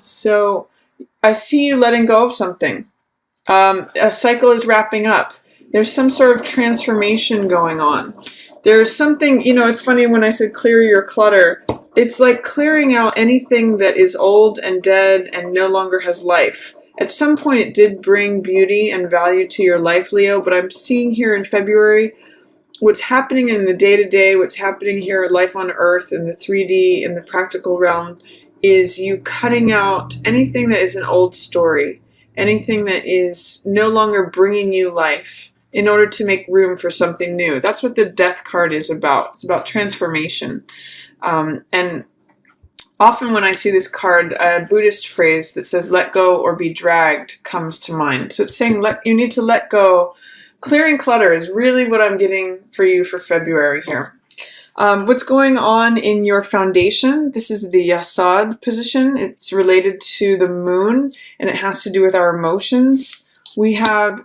So I see you letting go of something. A cycle is wrapping up. There's some sort of transformation going on. There's something, it's funny when I said clear your clutter. It's like clearing out anything that is old and dead and no longer has life. At some point it did bring beauty and value to your life, Leo, but I'm seeing here in February what's happening in the day-to-day, what's happening here, life on Earth, in the 3D, in the practical realm, is you cutting out anything that is an old story, anything that is no longer bringing you life, in order to make room for something new. That's what the Death card is about. It's about transformation. And often when I see this card, a Buddhist phrase that says, let go or be dragged, comes to mind. So it's saying you need to let go. Clearing clutter is really what I'm getting for you for February here. What's going on in your foundation? This is the Yasod position. It's related to the moon, and it has to do with our emotions. We have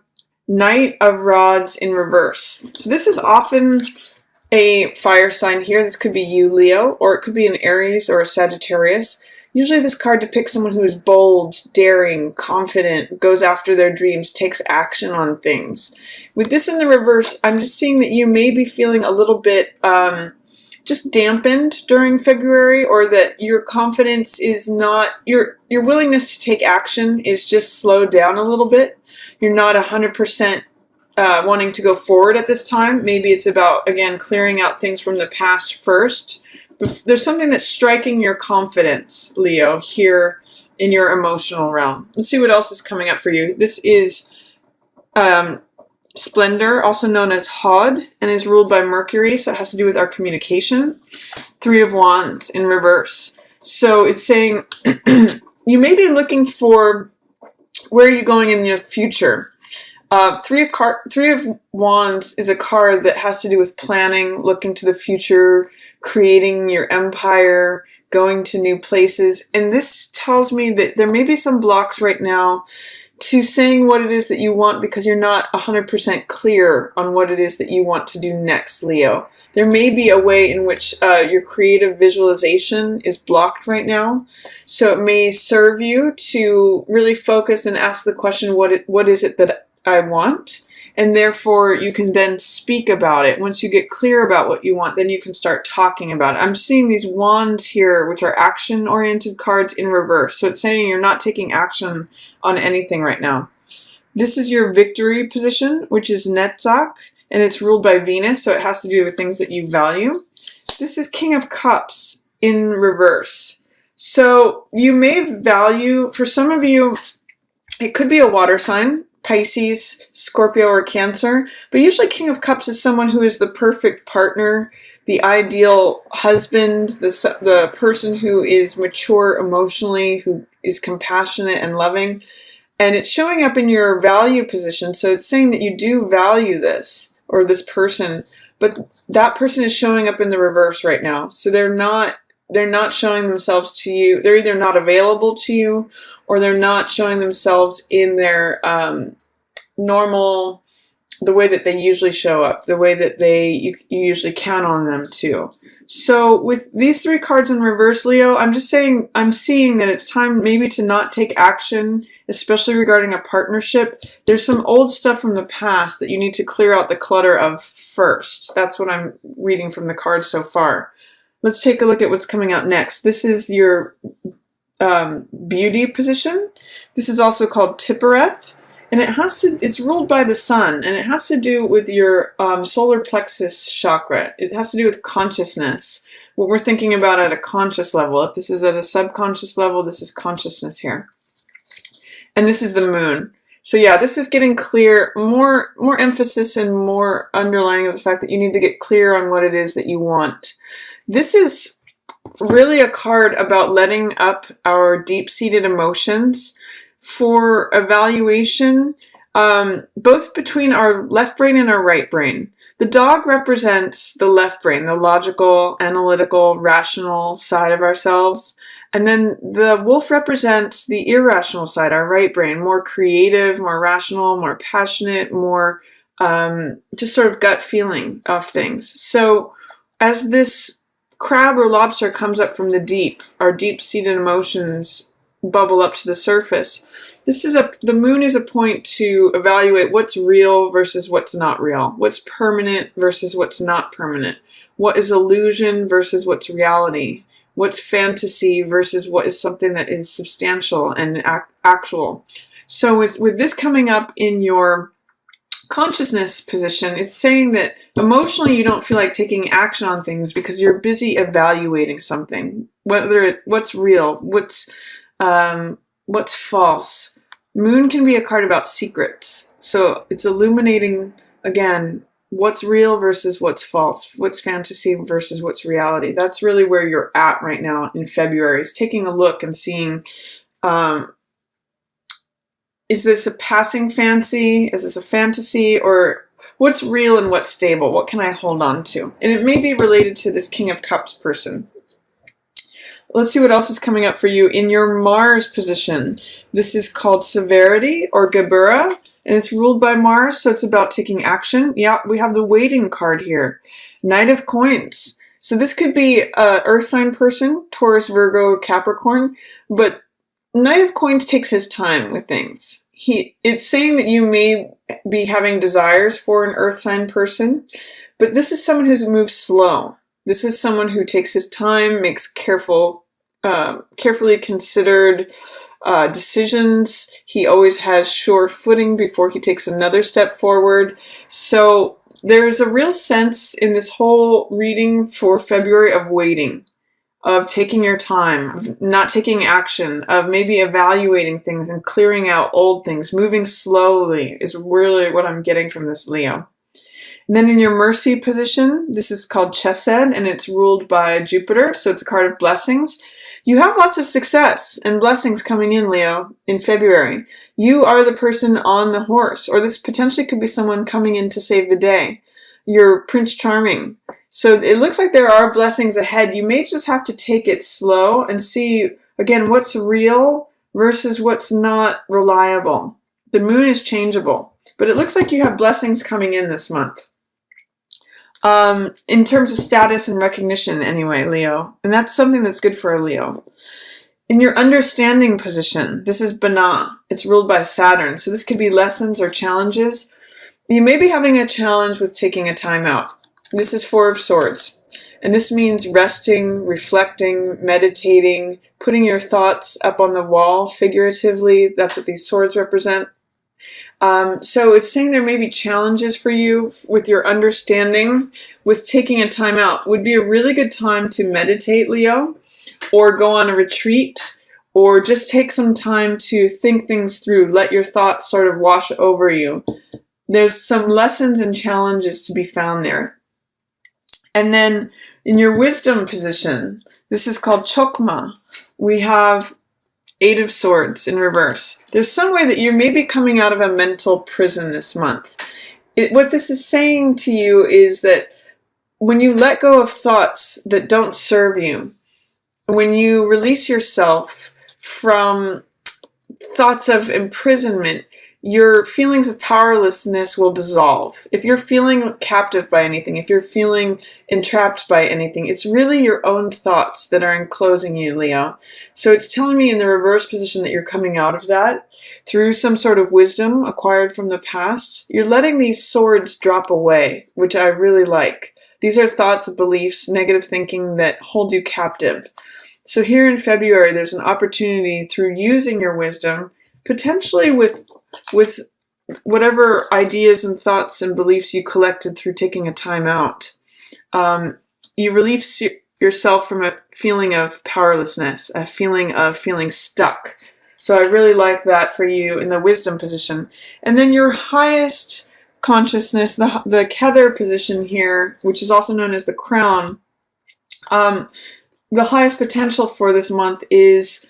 Knight of Rods in reverse. So this is often a fire sign here. This could be you, Leo, or it could be an Aries or a Sagittarius. Usually this card depicts someone who is bold, daring, confident, goes after their dreams, takes action on things. With this in the reverse, I'm just seeing that you may be feeling a little bit just dampened during February, or that your confidence is not, your willingness to take action is just slowed down a little bit. You're not 100% wanting to go forward at this time. Maybe it's about, again, clearing out things from the past first. There's something that's striking your confidence, Leo, here in your emotional realm. Let's see what else is coming up for you. This is Splendor, also known as Hod, and is ruled by Mercury, so it has to do with our communication. Three of Wands in reverse. So it's saying you may be looking for where are you going in your future. Three of Wands is a card that has to do with planning, looking to the future, creating your empire, going to new places. And this tells me that there may be some blocks right now to saying what it is that you want, because you're not 100% clear on what it is that you want to do next, Leo. There may be a way in which your creative visualization is blocked right now. So it may serve you to really focus and ask the question, what is it that I want? And therefore you can then speak about it. Once you get clear about what you want, then you can start talking about it. I'm seeing these wands here, which are action-oriented cards in reverse. So it's saying you're not taking action on anything right now. This is your victory position, which is Netzach, and it's ruled by Venus, so it has to do with things that you value. This is King of Cups in reverse. So you may value, for some of you, it could be a water sign, Pisces, Scorpio, or Cancer, but usually King of Cups is someone who is the perfect partner, the ideal husband, the person who is mature emotionally, who is compassionate and loving, and it's showing up in your value position. So it's saying that you do value this or this person, but that person is showing up in the reverse right now. So they're not showing themselves to you. They're either not available to you, or they're not showing themselves in their normal, the way that they usually show up, the way that you usually count on them to. So with these three cards in reverse, Leo, I'm just saying, I'm seeing that it's time maybe to not take action, especially regarding a partnership. There's some old stuff from the past that you need to clear out the clutter of first. That's what I'm reading from the cards so far. Let's take a look at what's coming out next. This is your beauty position. This is also called Tippereth, and it's ruled by the sun, and it has to do with your solar plexus chakra. It has to do with consciousness, what we're thinking about at a conscious level. If this is at a subconscious level, this is consciousness here. And this is the moon. So yeah, this is getting clear, more emphasis and more underlining of the fact that you need to get clear on what it is that you want. This is really a card about letting up our deep-seated emotions for evaluation, both between our left brain and our right brain. The dog represents the left brain, the logical, analytical, rational side of ourselves. And then the wolf represents the irrational side, our right brain, more creative, more rational, more passionate, more just sort of gut feeling of things. So as this crab or lobster comes up from the deep, our deep-seated emotions bubble up to the surface. The moon is a point to evaluate what's real versus what's not real, what's permanent versus what's not permanent, what is illusion versus what's reality, what's fantasy versus what is something that is substantial and actual. So with this coming up in your consciousness position, it's saying that emotionally you don't feel like taking action on things because you're busy evaluating something, what's real, what's false. Moon can be a card about secrets, so it's illuminating again what's real versus what's false, what's fantasy versus what's reality. That's really where you're at right now in February, is taking a look and seeing, is this a passing fancy? Is this a fantasy? Or what's real and what's stable? What can I hold on to? And it may be related to this King of Cups person. Let's see what else is coming up for you in your Mars position. This is called Severity or Geburah, and it's ruled by Mars, so it's about taking action. Yeah, we have the Waiting card here. Knight of Coins. So this could be an Earth sign person, Taurus, Virgo, Capricorn, but Knight of Coins takes his time with things. It's saying that you may be having desires for an Earth sign person, but this is someone who's moved slow. This is someone who takes his time, makes carefully considered decisions. He always has sure footing before he takes another step forward. So there's a real sense in this whole reading for February of waiting, of taking your time, of not taking action, of maybe evaluating things and clearing out old things. Moving slowly is really what I'm getting from this, Leo. And then in your Mercy position, this is called Chesed, and it's ruled by Jupiter, so it's a card of blessings. You have lots of success and blessings coming in, Leo, in February. You are the person on the horse, or this potentially could be someone coming in to save the day. You're Prince Charming. So it looks like there are blessings ahead. You may just have to take it slow and see, again, what's real versus what's not reliable. The moon is changeable, but it looks like you have blessings coming in this month. In terms of status and recognition anyway, Leo. And that's something that's good for a Leo. In your understanding position, this is Binah. It's ruled by Saturn. So this could be lessons or challenges. You may be having a challenge with taking a time out. This is Four of Swords. And this means resting, reflecting, meditating, putting your thoughts up on the wall figuratively. That's what these swords represent. So it's saying there may be challenges for you with your understanding, with taking a time out. Would be a really good time to meditate, Leo, or go on a retreat, or just take some time to think things through. Let your thoughts sort of wash over you. There's some lessons and challenges to be found there. And then in your Wisdom position, this is called Chokmah. We have Eight of Swords in reverse. There's some way that you may be coming out of a mental prison this month. What this is saying to you is that when you let go of thoughts that don't serve you, when you release yourself from thoughts of imprisonment, your feelings of powerlessness will dissolve. If you're feeling captive by anything, if you're feeling entrapped by anything, it's really your own thoughts that are enclosing you, Leo. So it's telling me in the reverse position that you're coming out of that through some sort of wisdom acquired from the past. You're letting these swords drop away, which I really like. These are thoughts, beliefs, negative thinking that hold you captive. So here in February, there's an opportunity through using your wisdom, potentially with whatever ideas and thoughts and beliefs you collected through taking a time out. You release yourself from a feeling of powerlessness, a feeling of feeling stuck. So I really like that for you in the Wisdom position. And then your highest consciousness, the Kether position here, which is also known as the Crown, the highest potential for this month is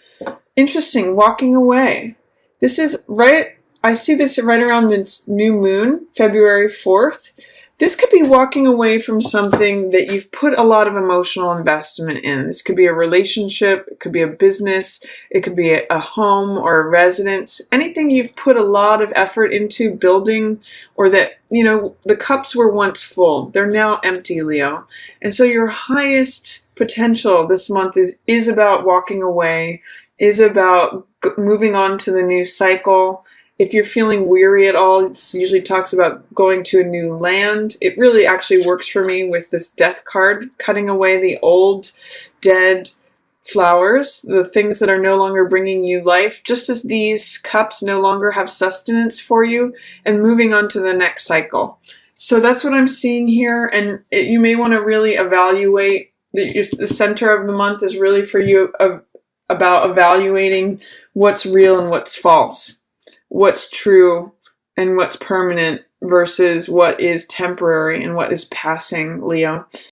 interesting, walking away. This is right, I see this right around the new moon, February 4th. This could be walking away from something that you've put a lot of emotional investment in. This could be a relationship, it could be a business, it could be a home or a residence. Anything you've put a lot of effort into building, or that, you know, the cups were once full. They're now empty, Leo. And so your highest potential this month is about walking away is about moving on to the new cycle. If you're feeling weary at all, it usually talks about going to a new land. It really actually works for me with this death card, cutting away the old, dead flowers, the things that are no longer bringing you life, just as these cups no longer have sustenance for you, and moving on to the next cycle. So that's what I'm seeing here, and you may want to really evaluate. The center of the month is really for you about evaluating what's real and what's false, what's true and what's permanent versus what is temporary and what is passing, Leo.